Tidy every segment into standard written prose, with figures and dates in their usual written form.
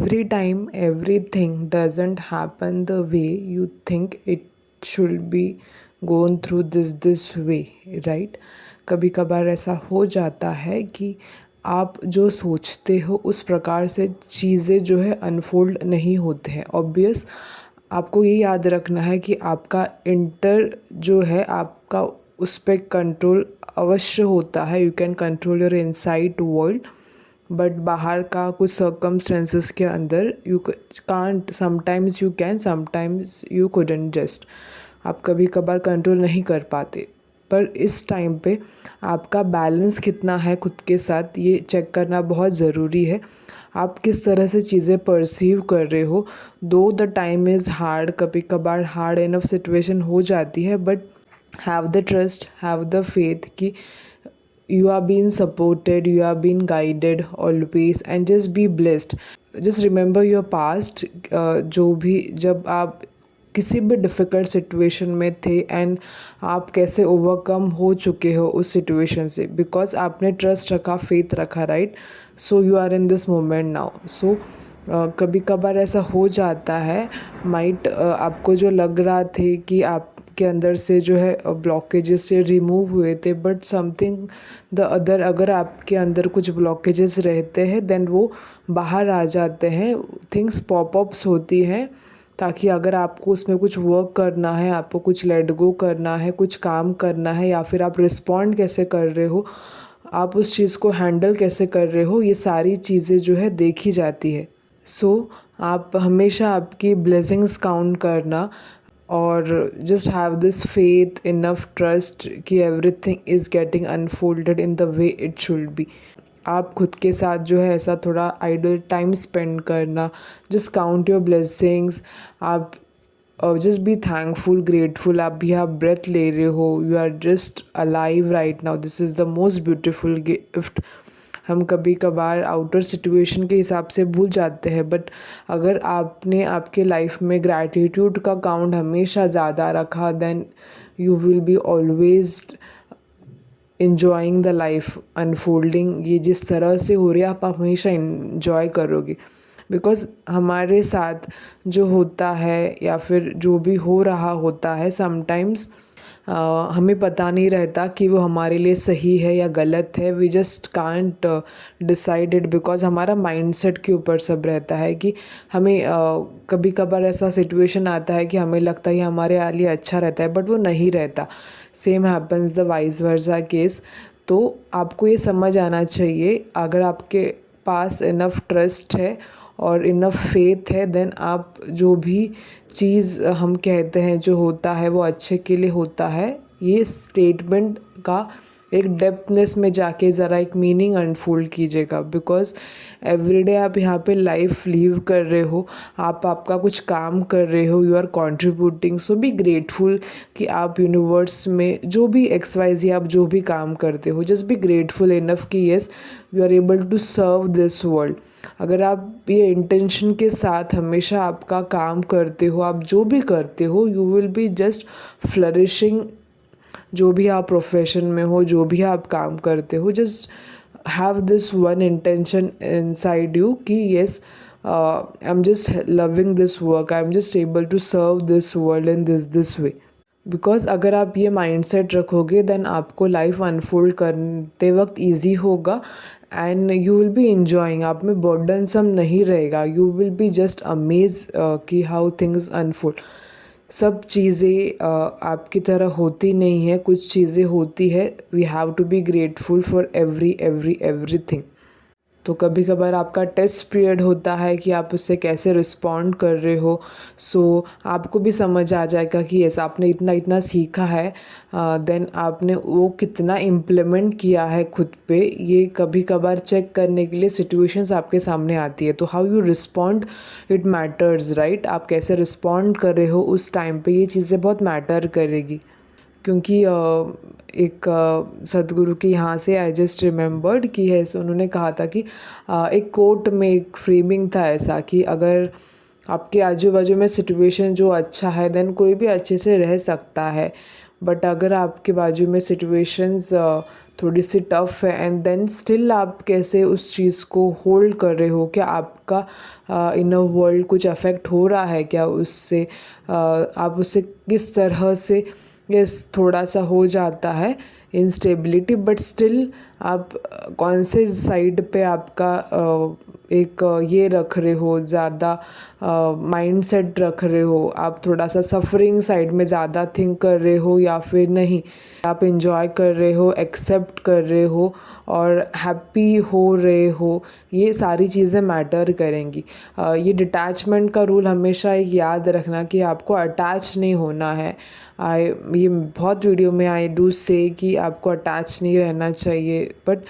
every time everything doesn't happen the way you think it should be gone through this way, right? कभी कभार ऐसा हो जाता है कि आप जो सोचते हो उस प्रकार से चीज़ें जो है अनफोल्ड नहीं होते हैं। ऑब्वियस आपको ये याद रखना है कि आपका इंटर जो है आपका उस पर कंट्रोल अवश्य होता है। You can control your inside world, but बाहर का कुछ सर्कमस्टेंसेस के अंदर you can't, sometimes you can, sometimes you couldn't. Just आप कभी कभार कंट्रोल नहीं कर पाते, पर इस टाइम पे आपका बैलेंस कितना है खुद के साथ ये चेक करना बहुत ज़रूरी है। आप किस तरह से चीज़ें परसीव कर रहे हो। दो द टाइम इज़ हार्ड, कभी कभार हार्ड इनफ सिचुएशन हो जाती है, but have the trust, have the faith कि you are being supported, you are being guided always, and just be blessed. Just remember your past, जो भी जब आप किसी भी डिफ़िकल्ट सिचुएशन में थे एंड आप कैसे ओवरकम हो चुके हो उस सिचुएशन से, बिकॉज आपने ट्रस्ट रखा, फेथ रखा, right? So you are in this moment now. So कभी कभार ऐसा हो जाता है, माइट आपको जो लग रहा थे कि आपके अंदर से जो है ब्लॉकेजेस से रिमूव हुए थे, बट समथिंग द अदर, अगर आपके अंदर कुछ ब्लॉकेजेस रहते हैं देन वो बाहर आ जाते हैं, थिंग्स पॉपअप्स होती हैं, ताकि अगर आपको उसमें कुछ वर्क करना है, आपको कुछ लेट गो करना है, कुछ काम करना है, या फिर आप रिस्पॉन्ड कैसे कर रहे हो, आप उस चीज़ को हैंडल कैसे कर रहे हो, ये सारी चीज़ें जो है देखी जाती है। सो आप हमेशा आपकी ब्लेसिंग्स काउंट करना और just have this faith, enough trust कि everything is getting unfolded in the way it should be. आप खुद के साथ जो है ऐसा थोड़ा आइडल टाइम स्पेंड करना, जस्ट काउंट योर ब्लेसिंग्स। आप जस्ट बी थैंकफुल, ग्रेटफुल। आप भी आप ब्रेथ ले रहे हो, you are just alive right now, this is the most beautiful gift. हम कभी कभार आउटर सिचुएशन के हिसाब से भूल जाते हैं, बट अगर आपने आपके लाइफ में ग्रैटिट्यूड का काउंट हमेशा ज़्यादा रखा, then you will be always enjoying the life unfolding. ये जिस तरह से हो रही है आप हमेशा इन्जॉय करोगे, बिकॉज़ हमारे साथ जो होता है या फिर जो भी हो रहा होता है, समटाइम्स हमें पता नहीं रहता कि वो हमारे लिए सही है या गलत है। We just can't decide it, because हमारा माइंडसेट के ऊपर सब रहता है कि हमें कभी कभार ऐसा सिचुएशन आता है कि हमें लगता है ये हमारे लिए अच्छा रहता है, बट वो नहीं रहता। Same happens the vice versa case. तो आपको ये समझ आना चाहिए, अगर आपके पास इनफ ट्रस्ट है और इनफ फेथ है, देन आप जो भी चीज़ हम कहते हैं जो होता है वो अच्छे के लिए होता है। ये स्टेटमेंट का एक डेप्थनेस में जाके ज़रा एक मीनिंग अनफोल्ड कीजिएगा, बिकॉज़ एवरीडे आप यहाँ पे लाइफ लीव कर रहे हो, आप आपका कुछ काम कर रहे हो, you are contributing. So be grateful कि आप यूनिवर्स में जो भी XYZ आप जो भी काम करते हो, जस्ट बी ग्रेटफुल इनफ कि yes you are able to serve this world. अगर आप ये इंटेंशन के साथ हमेशा आपका काम करते हो, आप जो भी करते हो, you will be just flourishing. जो भी आप प्रोफेशन में हो, जो भी आप काम करते हो, just have this one intention inside you कि yes I am just loving this work, I am just able to serve this world in this way. Because अगर आप ये माइंडसेट रखोगे देन आपको लाइफ अनफोल्ड करते वक्त ईजी होगा and you will B enjoying. आप में बर्डनसम नहीं रहेगा, you will be just amaze कि हाउ थिंग्स अनफोल्ड। सब चीज़ें आपकी तरह होती नहीं है, कुछ चीज़ें होती है। We have to be grateful for everything. तो कभी कभार आपका टेस्ट पीरियड होता है कि आप उससे कैसे रिस्पॉन्ड कर रहे हो। सो आपको भी समझ आ जाएगा कि यस आपने इतना इतना सीखा है, देन आपने वो कितना इम्प्लीमेंट किया है खुद पे। ये कभी कभार चेक करने के लिए सिचुएशंस आपके सामने आती है। तो how you respond it matters, right? आप कैसे रिस्पॉन्ड कर रहे हो उस टाइम पे, ये चीज़ें बहुत मैटर करेगी। क्योंकि एक सदगुरु के यहाँ से आई जस्ट रिमेंबर्ड कि ऐसे उन्होंने कहा था कि एक कोट में एक फ्रेमिंग था ऐसा कि अगर आपके आजू बाजू में सिचुएशन जो अच्छा है देन कोई भी अच्छे से रह सकता है, बट अगर आपके बाजू में सिचुएशंस थोड़ी सी टफ है एंड देन स्टिल आप कैसे उस चीज़ को होल्ड कर रहे हो, क्या आपका इनर वर्ल्ड कुछ अफेक्ट हो रहा है क्या उससे, आप उससे किस तरह से, यस थोड़ा सा हो जाता है इंस्टेबिलिटी, बट स्टिल आप कौन से साइड पे आपका एक ये रख रहे हो, ज़्यादा माइंड सेट रख रहे हो, आप थोड़ा सा सफरिंग साइड में ज़्यादा थिंक कर रहे हो या फिर नहीं, आप इंजॉय कर रहे हो, एक्सेप्ट कर रहे हो और हैप्पी हो रहे हो, ये सारी चीज़ें मैटर करेंगी। ये डिटैचमेंट का रूल हमेशा एक याद रखना कि आपको अटैच नहीं होना है। ये बहुत वीडियो में आई डू से कि आपको अटैच नहीं रहना चाहिए, but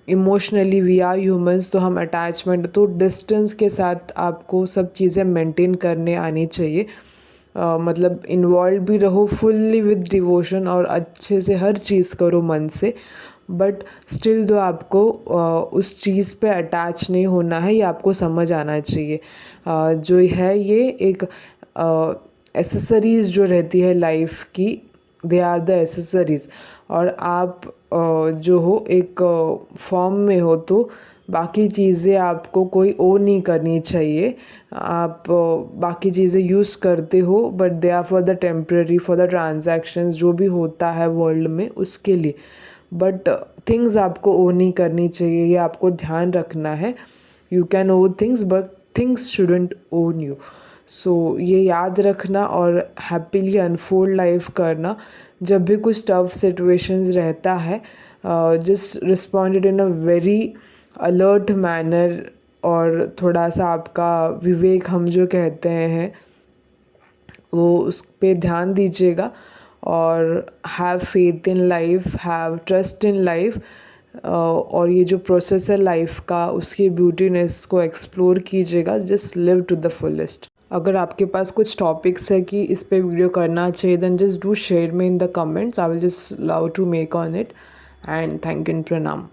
emotionally we are humans, तो हम अटैचमेंट तो डिस्टेंस के साथ आपको सब चीज़ें मेंटेन करने आनी चाहिए। मतलब इन्वॉल्व भी रहो फुल्ली विद डिवोशन और अच्छे से हर चीज़ करो मन से, बट स्टिल तो आपको उस चीज़ पे अटैच नहीं होना है, ये आपको समझ आना चाहिए। जो है ये एक एसेसरीज़ जो रहती है लाइफ की, दे आर द एसेसरीज़, और आप जो हो एक फॉर्म में हो तो बाकी चीज़ें आपको कोई ओ नहीं करनी चाहिए। आप बाकी चीज़ें यूज़ करते हो but they are for the temporary, for the transactions जो भी होता है वर्ल्ड में उसके लिए, बट थिंग्स आपको ओ नहीं करनी चाहिए, ये आपको ध्यान रखना है। You can own things but things shouldn't own you. So ये याद रखना और हैप्पीली अनफोल्ड लाइफ करना। जब भी कुछ टफ सिचुएशंस रहता है, just responded in a very alert manner, और थोड़ा सा आपका विवेक हम जो कहते हैं वो उस पे ध्यान दीजिएगा, और have faith in life, have trust in life, और ये जो प्रोसेस है लाइफ का उसकी ब्यूटीनेस को एक्सप्लोर कीजिएगा, just live to the fullest. अगर आपके पास कुछ टॉपिक्स है कि इस पे वीडियो करना चाहिए, then just do share me in the comments, I will just love to make on it, and thank you and प्रणाम।